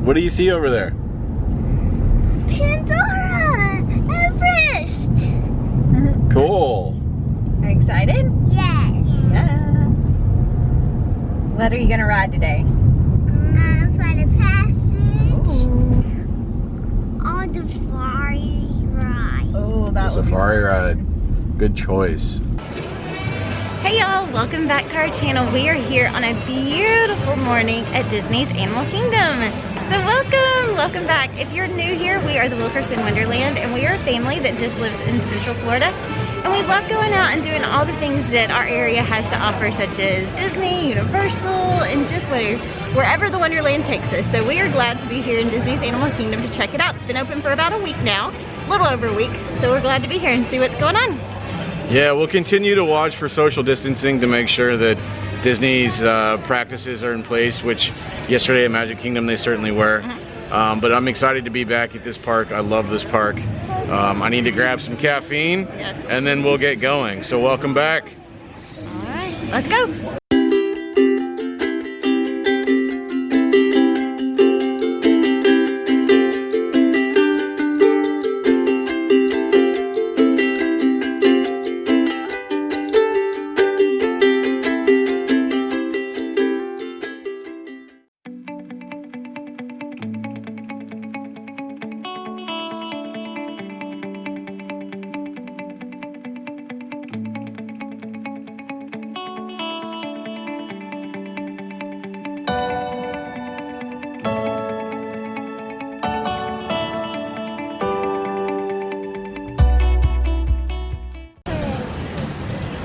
What do you see over there? Pandora! Everest! Cool. Are you excited? Yes. Yeah. What are you gonna ride today? For the passage. On the safari ride. Oh, that The safari ride. Good choice. Hey y'all, welcome back to our channel. We are here on a beautiful morning at Disney's Animal Kingdom. So welcome back. If you're new here, we are the Wilkerson Wonderland, and we are a family that just lives in Central Florida. And we love going out and doing all the things that our area has to offer, such as Disney, Universal, and just wherever the Wonderland takes us. So we are glad to be here in Disney's Animal Kingdom to check it out. It's been open for about a week now, a little over a week. So we're glad to be here and see what's going on. Yeah, we'll continue to watch for social distancing to make sure that Disney's practices are in place, which yesterday at Magic Kingdom they certainly were. But I'm excited to be back at this park. I love this park. I need to grab some caffeine, Yes. and then we'll get going. So welcome back. All right, let's go.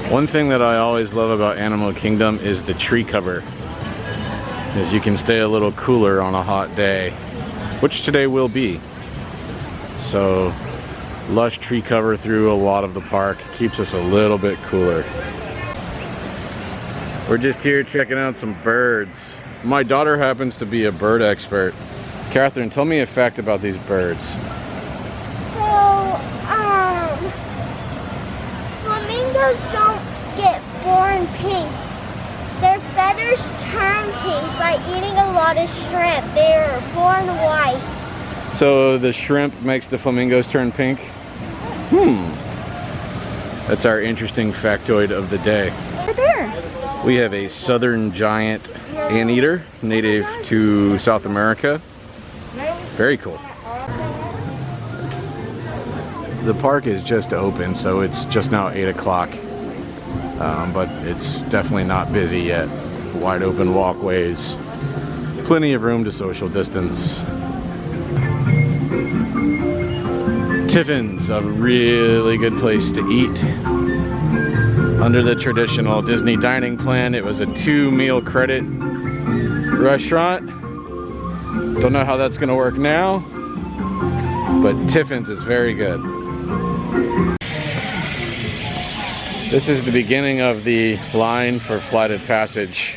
One thing that I always love about Animal Kingdom is the tree cover, as you can stay a little cooler on a hot day, which today will be. So lush tree cover through a lot of the park keeps us a little bit cooler. We're just here checking out some birds. My daughter happens to be a bird expert. Catherine, tell me a fact about these birds. Flamingos don't get born pink. Their feathers turn pink by eating a lot of shrimp. They're born white. So the shrimp makes the flamingos turn pink? That's our interesting factoid of the day. Right there. We have a southern giant anteater native to South America. Very cool. The park is just open, so it's just now 8 o'clock, but it's definitely not busy yet. Wide open walkways, plenty of room to social distance. Tiffin's a really good place to eat. Under the traditional Disney dining plan, it was a 2-meal credit restaurant. Don't know how that's gonna work now, but Tiffin's is very good. This is the beginning of the line for Flight of Passage,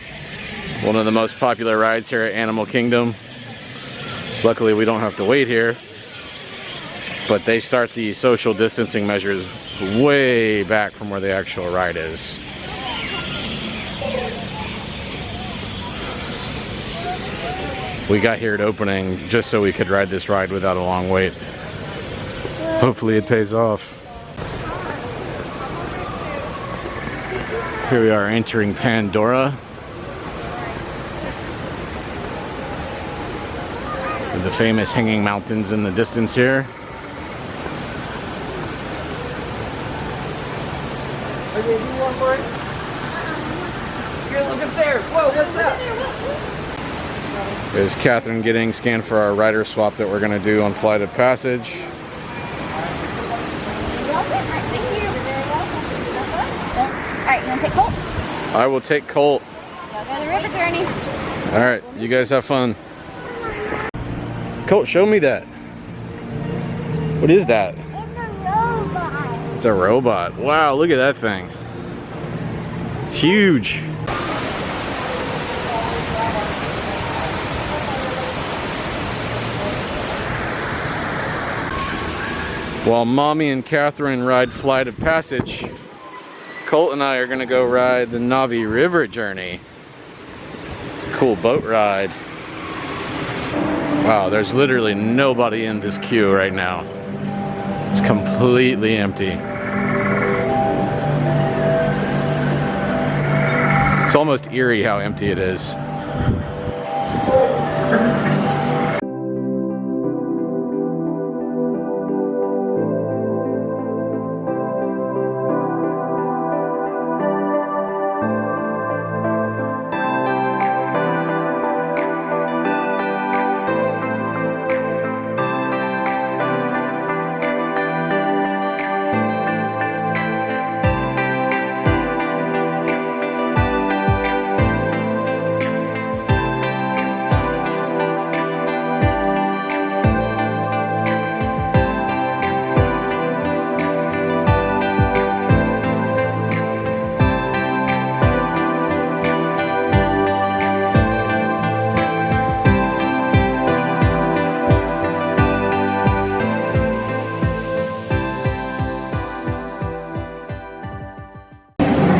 one of the most popular rides here at Animal Kingdom. Luckily we don't have to wait here, but they start the social distancing measures way back from where the actual ride is. We got here at opening just so we could ride this ride without a long wait. Hopefully it pays off. Here we are entering Pandora. With the famous hanging mountains in the distance here. Okay, you want for it? Here, look up there. Whoa, what's that? There's Catherine getting scanned for our rider swap that we're going to do on Flight of Passage. Alright, you wanna take Colt? I will take Colt. Go the river journey. Alright, you guys have fun. Colt, show me that. What is that? It's a robot. It's a robot. Wow, look at that thing. It's huge. While Mommy and Catherine ride Flight of Passage, Colt and I are gonna go ride the Navi River Journey. It's a cool boat ride. Wow, there's literally nobody in this queue right now. It's completely empty. It's almost eerie how empty it is.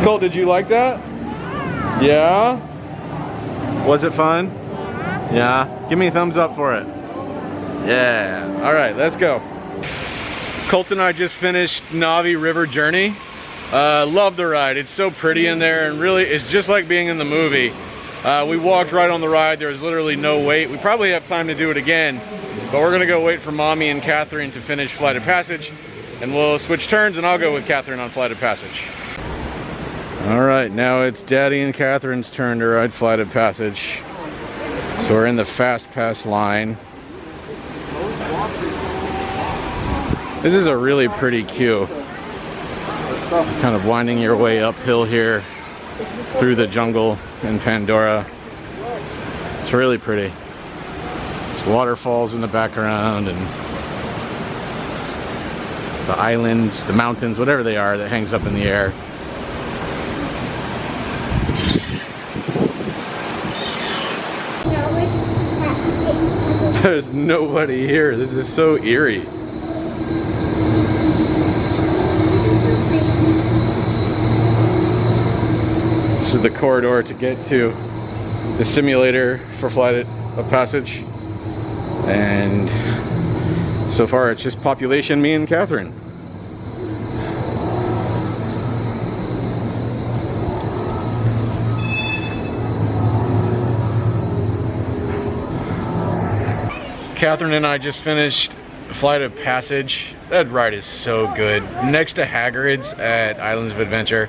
Cole, did you like that? Yeah? Was it fun? Yeah? Give me a thumbs up for it. Yeah. All right, let's go. Colt and I just finished Navi River Journey. Love the ride. It's so pretty in there, and really it's just like being in the movie. We walked right on the ride. There was literally no wait. We probably have time to do it again, but we're gonna go wait for Mommy and Catherine to finish Flight of Passage, and we'll switch turns and I'll go with Catherine on Flight of Passage. All right, now it's Daddy and Catherine's turn to ride Flight of Passage. So we're in the Fast Pass line. This is a really pretty queue. Kind of winding your way uphill here through the jungle in Pandora. It's really pretty. There's waterfalls in the background and the islands, the mountains, whatever they are that hangs up in the air. There's nobody here. This is so eerie. This is the corridor to get to the simulator for Flight of Passage. And so far it's just population, me and Catherine. Catherine and I just finished Flight of Passage. That ride is so good. Next to Hagrid's at Islands of Adventure,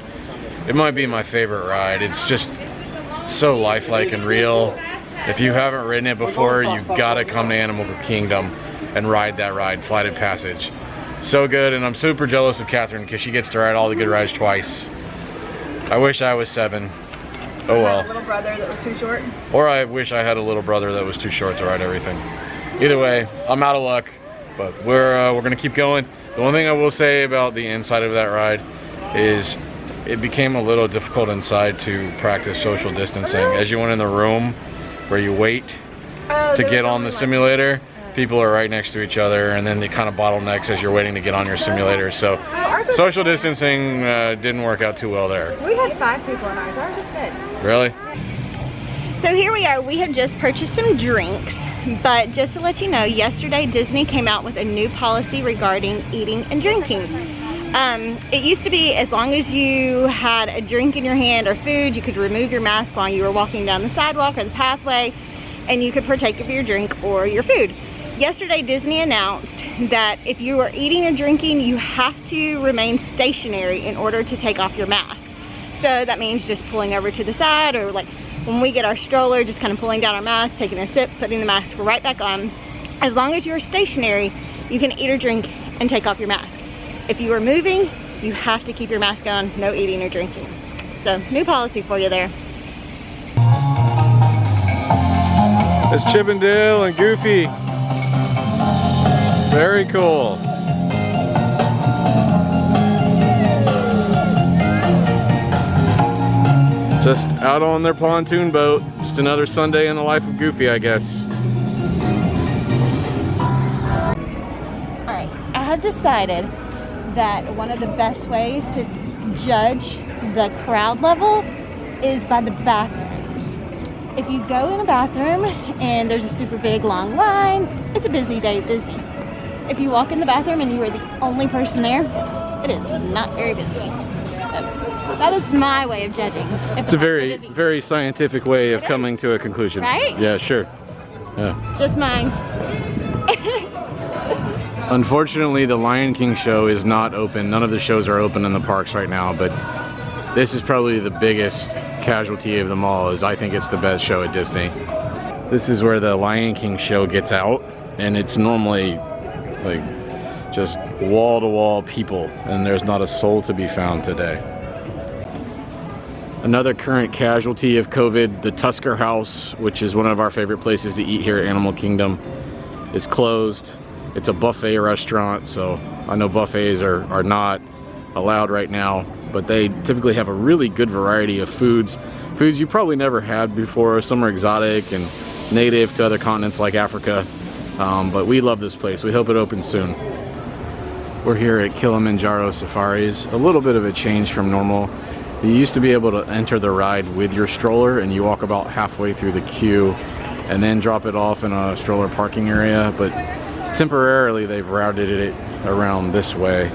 it might be my favorite ride. It's just so lifelike and real. If you haven't ridden it before, you've got to come to Animal Kingdom and ride that ride, Flight of Passage. So good, and I'm super jealous of Catherine because she gets to ride all the good rides twice. I wish I was 7. Oh well. A little brother that was too short. Or I wish I had a little brother that was too short to ride everything. Either way, I'm out of luck, but we're gonna keep going. The one thing I will say about the inside of that ride is it became a little difficult inside to practice social distancing. As you went in the room where you wait to get on the simulator, people are right next to each other, and then they kind of bottlenecks as you're waiting to get on your simulator. So social distancing didn't work out too well there. We had 5 people in ours. Ours was good. Really? So here we are. We have just purchased some drinks, but just to let you know, yesterday Disney came out with a new policy regarding eating and drinking. It used to be as long as you had a drink in your hand or food, you could remove your mask while you were walking down the sidewalk or the pathway, and you could partake of your drink or your food. Yesterday Disney announced that if you are eating or drinking, you have to remain stationary in order to take off your mask. So that means just pulling over to the side, or like when we get our stroller, just kind of pulling down our mask, taking a sip, putting the mask right back on. As long as you're stationary, you can eat or drink and take off your mask. If you are moving, you have to keep your mask on, no eating or drinking. So, new policy for you there. It's Chippendale and Goofy. Very cool. Just out on their pontoon boat. Just another Sunday in the life of Goofy, I guess. Alright, I have decided that one of the best ways to judge the crowd level is by the bathrooms. if you go in a bathroom and there's a super big long line, it's a busy day at Disney. If you walk in the bathroom and you are the only person there, it is not very busy. So that is my way of judging. It's a very, very scientific way of coming to a conclusion. Right? Yeah, sure. Yeah. Just mine. Unfortunately, the Lion King show is not open. None of the shows are open in the parks right now, but this is probably the biggest casualty of them all, as I think it's the best show at Disney. This is where the Lion King show gets out, and it's normally like just wall-to-wall people, and there's not a soul to be found today. Another current casualty of COVID, the Tusker House, which is one of our favorite places to eat here at Animal Kingdom, is closed. It's a buffet restaurant, so I know buffets are not allowed right now, but they typically have a really good variety of foods you probably never had before. Some are exotic and native to other continents like Africa, but we love this place. We hope it opens soon. We're here at Kilimanjaro Safaris. A little bit of a change from normal. You used to be able to enter the ride with your stroller, and you walk about halfway through the queue and then drop it off in a stroller parking area, but temporarily they've routed it around this way.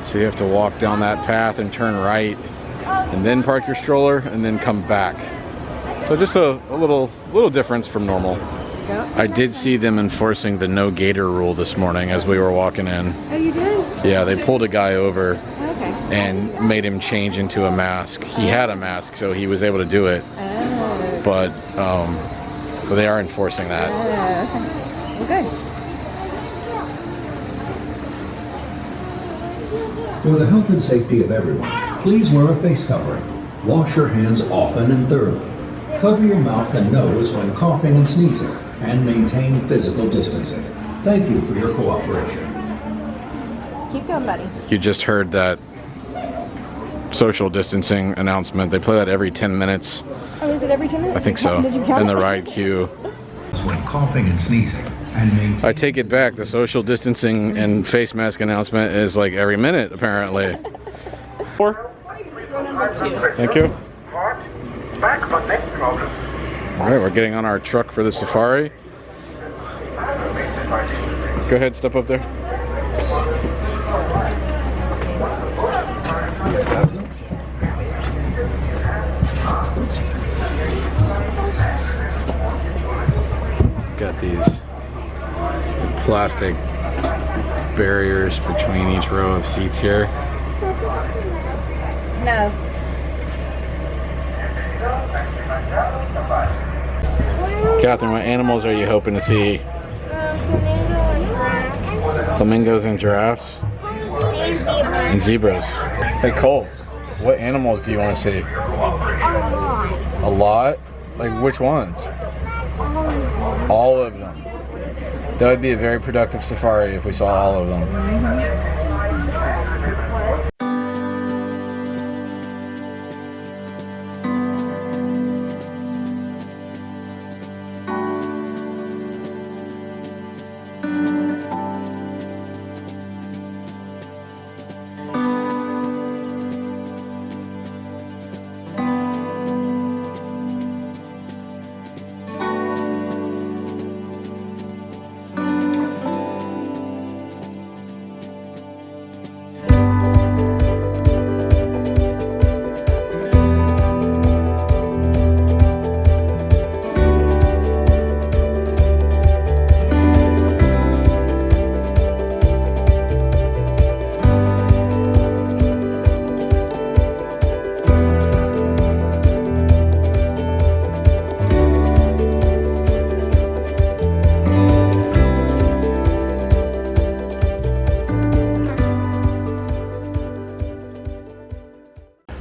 So you have to walk down that path and turn right and then park your stroller and then come back. So just a little difference from normal. I did see them enforcing the no gator rule this morning as we were walking in. Oh, you did? Yeah, they pulled a guy over Okay. and made him change into a mask. He had a mask, so he was able to do it. Oh. But they are enforcing that. Okay. For the health and safety of everyone, please wear a face covering. Wash your hands often and thoroughly. Cover your mouth and nose when coughing and sneezing, and maintain physical distancing. Thank you for your cooperation. Keep going, buddy. You just heard that social distancing announcement. They play that every 10 minutes. Oh, is it every 10 minutes? I think so. Did you count In the it? ride queue. When coughing and sneezing, and maintain. I take it back. The social distancing and face mask announcement is like every minute, apparently. 4. Number 2. Thank you. All right, we're getting on our truck for the safari. Go ahead, step up there. Got these plastic barriers between each row of seats here. No. Catherine, what animals are you hoping to see? Flamingos and giraffes? And zebras. Hey Cole, what animals do you want to see? A lot? Like which ones? All of them. That would be a very productive safari if we saw all of them.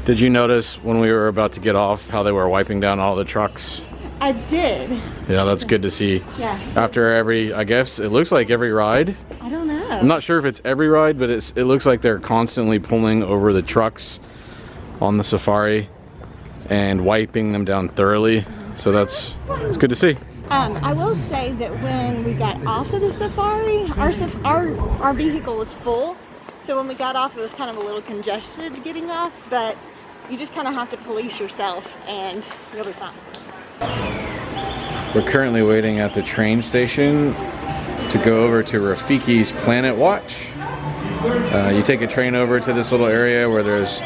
Did you notice when we were about to get off how they were wiping down all the trucks? I did. Yeah, that's good to see. Yeah. After every, I guess, it looks like every ride. I don't know. I'm not sure if it's every ride, but it looks like they're constantly pulling over the trucks on the safari and wiping them down thoroughly. So it's good to see. I will say that when we got off of the safari, our vehicle was full. So when we got off, it was kind of a little congested getting off, but you just kind of have to police yourself and you'll be fine. We're currently waiting at the train station to go over to Rafiki's Planet Watch. You take a train over to this little area where there's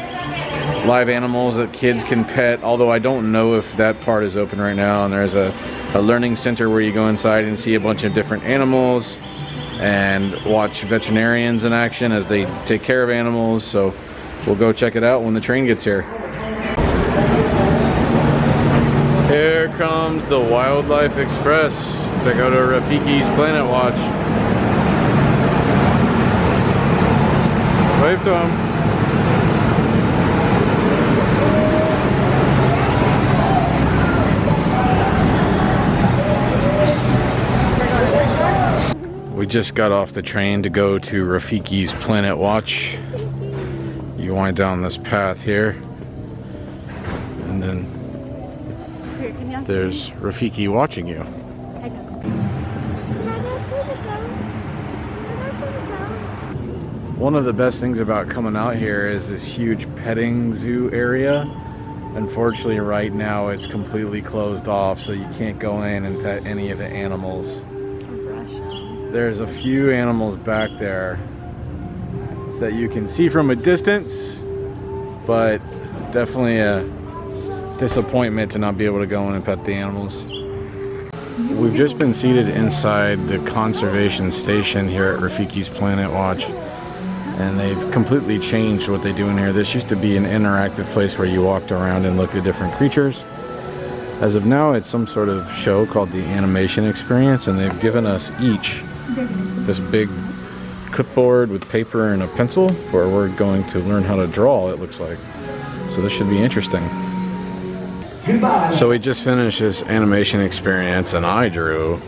live animals that kids can pet, although I don't know if that part is open right now. And there's a learning center where you go inside and see a bunch of different animals and watch veterinarians in action as they take care of animals. So we'll go check it out when the train gets here. Here comes the Wildlife Express to go to Rafiki's Planet Watch. Wave to him. We just got off the train to go to Rafiki's Planet Watch. You wind down this path here, and then there's Rafiki watching you. One of the best things about coming out here is this huge petting zoo area. Unfortunately, right now it's completely closed off, so you can't go in and pet any of the animals. There's a few animals back there that you can see from a distance, but definitely a disappointment to not be able to go in and pet the animals. We've just been seated inside the conservation station here at Rafiki's Planet Watch, and they've completely changed what they do in here. This used to be an interactive place where you walked around and looked at different creatures. As of now, it's some sort of show called the Animation Experience, and they've given us each this big clipboard with paper and a pencil where we're going to learn how to draw, it looks like. So this should be interesting. So we just finished this animation experience and I drew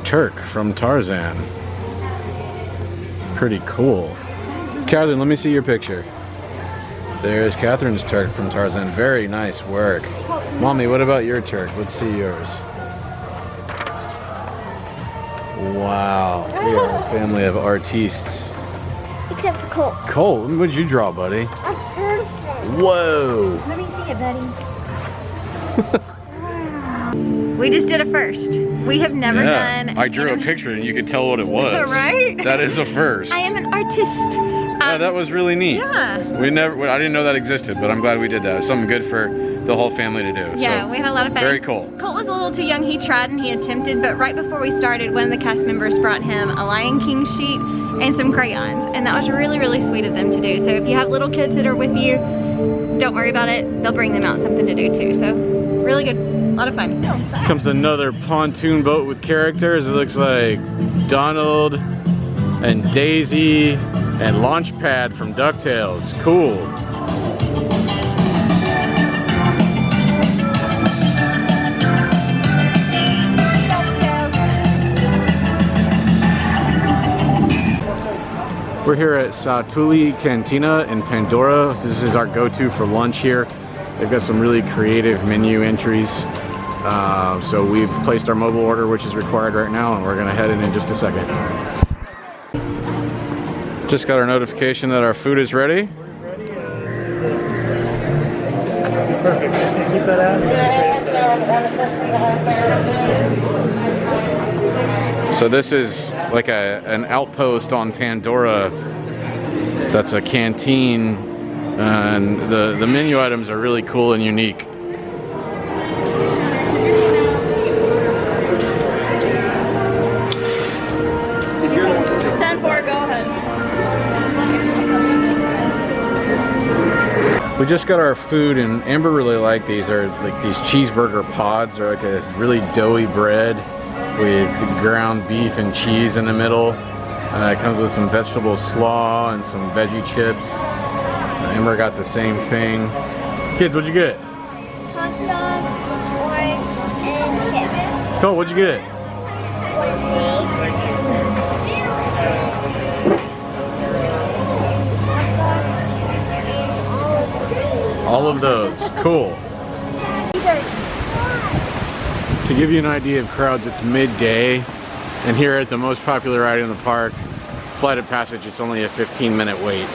Turk from Tarzan. Pretty cool. Catherine, let me see your picture. There's Catherine's Turk from Tarzan. Very nice work. Mommy, what about your Turk? Let's see yours. Wow, we are a family of artistes. Except for Cole. Cole, what did you draw, buddy? A elephant. Whoa! Let me see it, buddy. We just did a first. We have never done. I drew a picture and you could tell what it was. Right? That is a first. I am an artist. Yeah, that was really neat. Yeah. I didn't know that existed, but I'm glad we did that. It's something good for the whole family to do. Yeah, so, we had a lot of fun. Very cool. Colt was a little too young. He tried and he attempted, but right before we started, one of the cast members brought him a Lion King sheet and some crayons, and that was really, really sweet of them to do. So if you have little kids that are with you, don't worry about it. They'll bring them out something to do too. So really good. A lot of fun. Comes another pontoon boat with characters. It looks like Donald and Daisy and Launchpad from DuckTales. Cool. We're here at Tully Cantina in Pandora. This is our go-to for lunch here. They've got some really creative menu entries. So we've placed our mobile order, which is required right now, and we're gonna head in just a second. Just got our notification that our food is ready. Perfect. Can you keep that out? So this is like an outpost on Pandora. That's a canteen, and the menu items are really cool and unique. 10-4, go ahead. We just got our food, and Amber really liked these. Are like these cheeseburger pods. They're like this really doughy bread with ground beef and cheese in the middle. It comes with some vegetable slaw and some veggie chips. Amber got the same thing. Kids, what'd you get? Hot dog, orange, and chips. Cole, what'd you get? All of those. Cool. To give you an idea of crowds, it's midday, and here at the most popular ride in the park, Flight of Passage, it's only a 15-minute wait.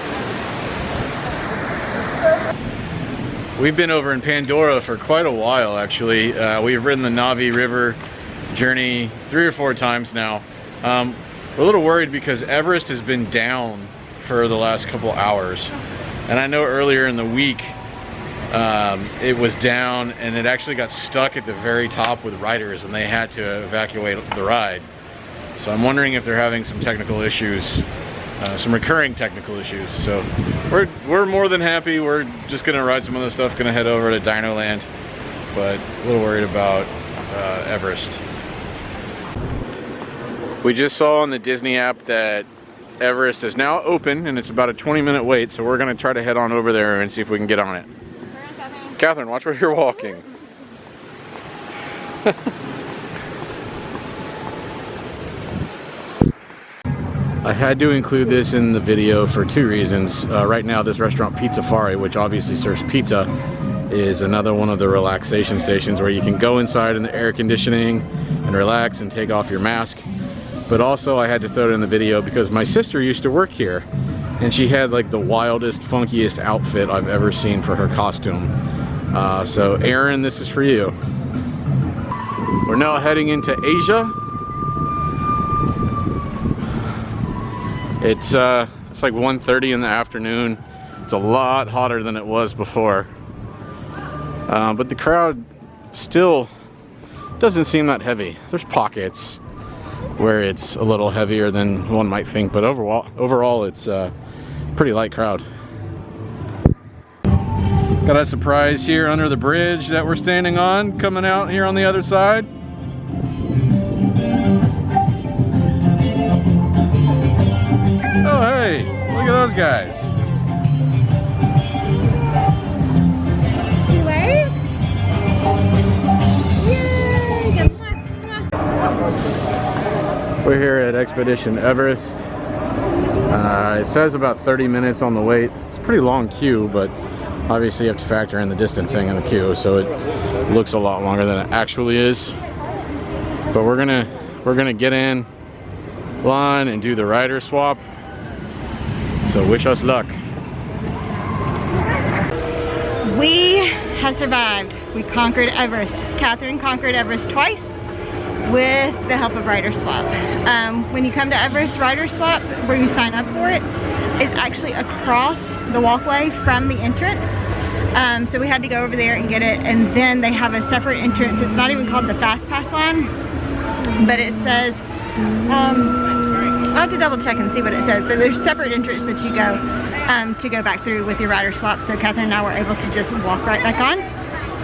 We've been over in Pandora for quite a while, actually. We've ridden the Navi River journey 3 or 4 times now. We're a little worried because Everest has been down for the last couple hours. And I know earlier in the week, it was down and it actually got stuck at the very top with riders and they had to evacuate the ride. So I'm wondering if they're having some technical issues. Some recurring technical issues. So we're more than happy. We're just gonna ride some other stuff, gonna head over to Dinoland, but a little worried about Everest. We just saw on the Disney app that Everest is now open and it's about a 20-minute wait, so we're gonna try to head on over there and see if we can get on it. Catherine, watch where you're walking. I had to include this in the video for 2 reasons. Right now, this restaurant Pizzafari, which obviously serves pizza, is another one of the relaxation stations where you can go inside in the air conditioning and relax and take off your mask. But also I had to throw it in the video because my sister used to work here and she had like the wildest, funkiest outfit I've ever seen for her costume. So Erin, this is for you. We're now heading into Asia. It's like 1:30 in the afternoon. It's a lot hotter than it was before. But the crowd still doesn't seem that heavy. There's pockets where it's a little heavier than one might think, but overall it's a pretty light crowd. Got a surprise here under the bridge that we're standing on, coming out here on the other side. Oh hey, look at those guys. You wave? Yay! Good luck. We're here at Expedition Everest. It says about 30 minutes on the wait. It's a pretty long queue, but obviously you have to factor in the distancing in the queue, so it looks a lot longer than it actually is. But we're gonna get in line and do the rider swap. So wish us luck. We have survived. We conquered Everest. Catherine conquered Everest twice with the help of Rider Swap. When you come to Everest, Rider Swap, where you sign up for it, is actually across the walkway from the entrance. So we had to go over there and get it, and then they have a separate entrance. It's not even called the Fast Pass line, but it says, I'll have to double check and see what it says, but there's a separate entrance that you go to go back through with your rider swap. So Catherine and I were able to just walk right back on,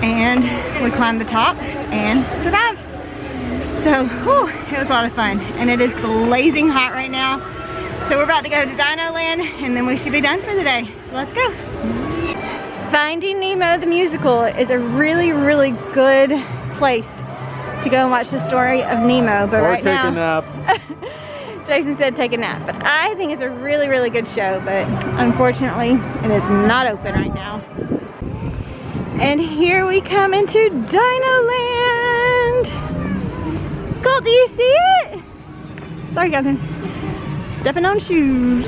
and we climbed the top and survived. So whew, it was a lot of fun, and it is blazing hot right now. So we're about to go to Dinoland and then we should be done for the day. So let's go. Finding Nemo the musical is a really, really good place to go and watch the story of Nemo. But right now, take a nap. Jason said take a nap, but I think it's a really, really good show, but unfortunately it is not open right now. And here we come into Dinoland. Colt, do you see it? Sorry, Catherine. Stepping on shoes.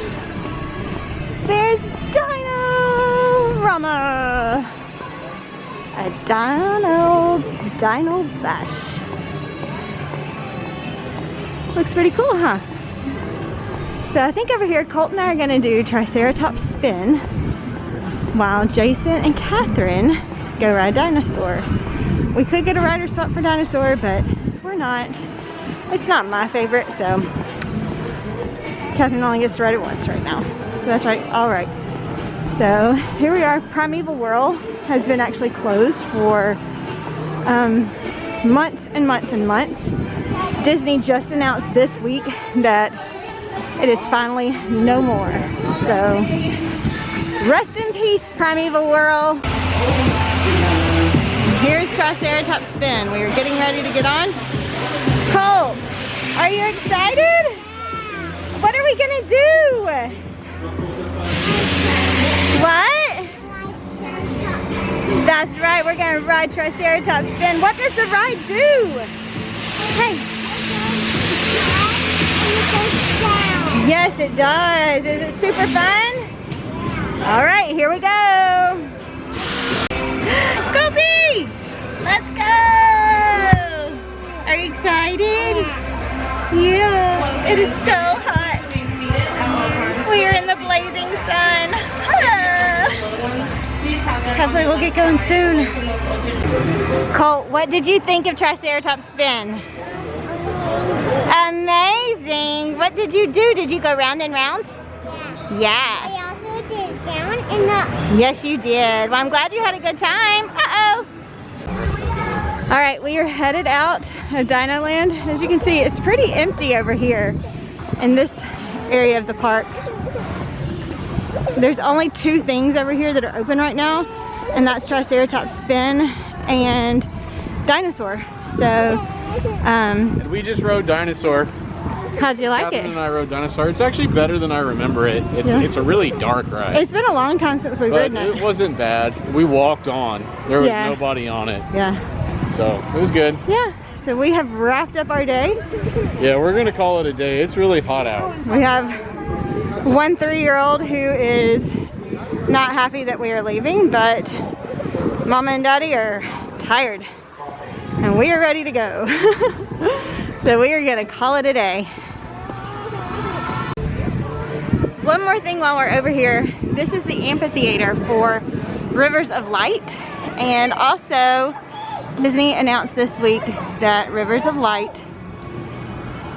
There's Dino-Rama. A Donald's Dino Bash. Looks pretty cool, huh? So I think over here, Colt and I are gonna do Triceratops Spin while Jason and Catherine go ride Dinosaur. We could get a rider swap for Dinosaur, but we're not. It's not my favorite, so Catherine only gets to ride it once right now. So that's right, all right. So here we are. Primeval Whirl has been actually closed for months and months and months. Disney just announced this week that it is finally no more. So rest in peace, Primeval Whirl. Here's Triceratops Spin. We are getting ready to get on. Colt, are you excited? What are we gonna do? What? That's right, we're gonna ride Triceratops Spin. What does the ride do? Hey. Yes, it does. Is it super fun? All right, here we go. Colty! Let's go! Are you excited? Yeah. It is so hot. We are in the blazing sun. Ah. Hopefully we'll get going soon. Colt, what did you think of Triceratops Spin? Amazing. What did you do? Did you go round and round? Yeah. I also did down and up. Yes, you did. Well, I'm glad you had a good time. Uh-oh. All right, we are headed out of Dinoland. As you can see, it's pretty empty over here in this area of the park. There's only 2 things over here that are open right now, and that's Triceratops Spin and Dinosaur. So, And we just rode Dinosaur. how'd you like Catherine it? and I rode Dinosaur. It's actually better than I remember it. It's a really dark ride. It's been a long time since we've But ridden it. it wasn't bad. We walked on. There was Yeah. nobody on it. Yeah. So it was good. Yeah, so we have wrapped up our day. Yeah, we're gonna call it a day. It's really hot out. We have one 3-year-old who is not happy that we are leaving, but Mama and Daddy are tired and we are ready to go. So we are gonna call it a day. One more thing while we're over here. This is the amphitheater for Rivers of Light, and also Disney announced this week that Rivers of Light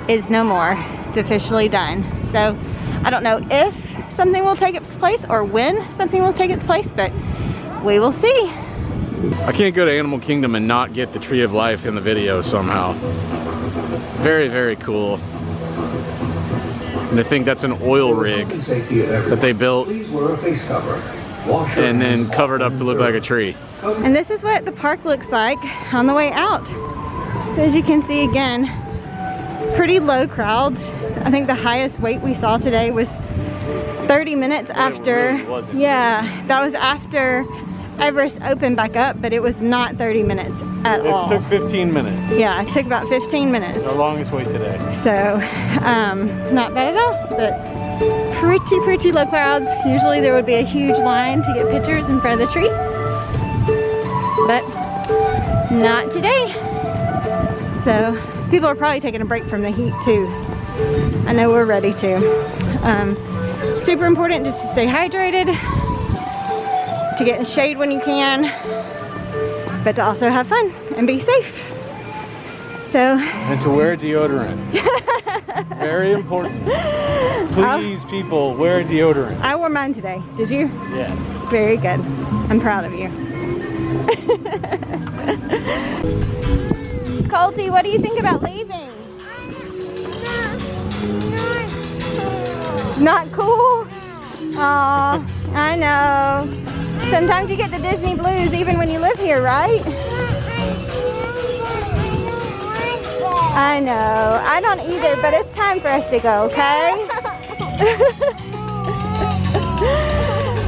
is no more. It's officially done. So I don't know if something will take its place or when something will take its place, but we will see. I can't go to Animal Kingdom and not get the Tree of Life in the video somehow. Very, very cool. And I think that's an oil rig that they built Please wear a face cover. Wash your and then hands covered up often to look like a tree. And this is what the park looks like on the way out. So as you can see, again, pretty low crowds. I think the highest wait we saw today was 30 minutes after. really wasn't. Yeah, that was after Everest opened back up, but it was not 30 minutes at all. It took 15 minutes. Yeah, it took about 15 minutes. The longest wait today. So, not bad at all, but pretty low crowds. Usually there would be a huge line to get pictures in front of the tree, but not today. So, people are probably taking a break from the heat too. I know we're ready to. Super important just to stay hydrated, to get in shade when you can, but to also have fun and be safe. So, And to wear deodorant. Very important. Please, people, wear deodorant. I wore mine today. Did you? Yes. Very good. I'm proud of you. Colty, what do you think about leaving? Not cool? Aw, I know. Sometimes you get the Disney blues even when you live here, right? I know. I don't either, but it's time for us to go, okay?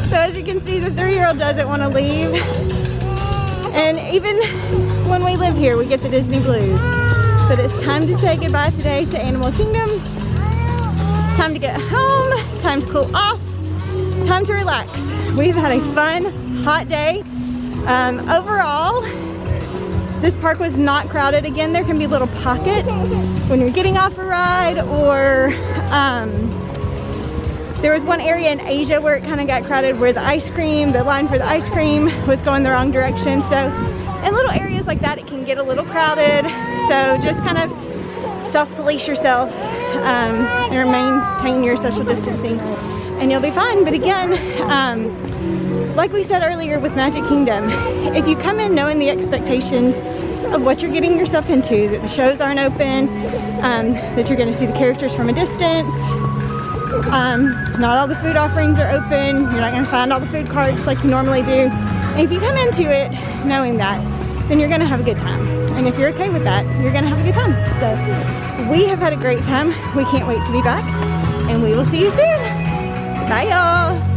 So as you can see, the 3-year-old doesn't want to leave. And even when we live here, we get the Disney blues. But it's time to say goodbye today to Animal Kingdom. Time to get home, time to cool off, time to relax. We've had a fun, hot day. Overall, this park was not crowded. Again, there can be little pockets when you're getting off a ride, or there was one area in Asia where it kind of got crowded, where the line for the ice cream was going the wrong direction. So in little areas like that, it can get a little crowded. So just kind of self-police yourself and maintain your social distancing, and you'll be fine. But again, like we said earlier with Magic Kingdom, if you come in knowing the expectations of what you're getting yourself into, that the shows aren't open, that you're going to see the characters from a distance, not all the food offerings are open, you're not going to find all the food carts like you normally do. And if you come into it knowing that, then you're going to have a good time. And if you're okay with that, you're going to have a good time. So we have had a great time. We can't wait to be back, and we will see you soon. Bye, y'all.